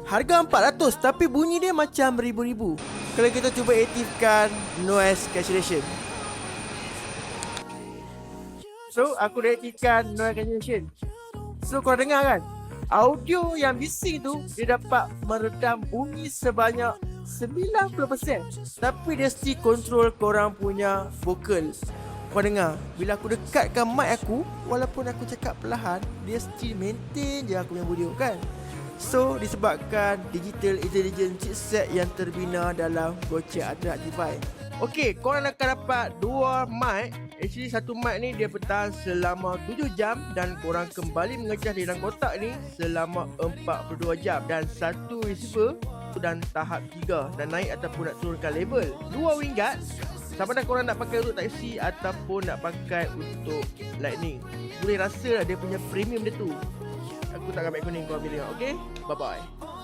Harga 400 tapi bunyi dia macam ribu-ribu. Kalau kita cuba aktifkan noise cancellation. So aku dah aktifkan noise cancellation. So kau dengar kan, audio yang bising tu dia dapat meredam bunyi sebanyak 90%. Tapi dia still control korang punya vokal. Kau dengar, bila aku dekatkan mic aku, walaupun aku cakap perlahan, dia still maintain je aku punya audio kan. So disebabkan digital intelligence chipset yang terbina dalam Gojek Ultra Actify. Okey, korang akan dapat dua mic. Actually satu mic ni dia bertahan selama 7 jam dan korang kembali mengecas di dalam kotak ni selama 42 jam. Dan satu receiver dan tahap 3 dan naik ataupun nak turunkan label. RM2 sama ada korang nak pakai untuk Type-C ataupun nak pakai untuk Lightning. Boleh rasa lah dia punya premium dia tu. Aku tak akan kuning kau pilih. Okay, bye bye.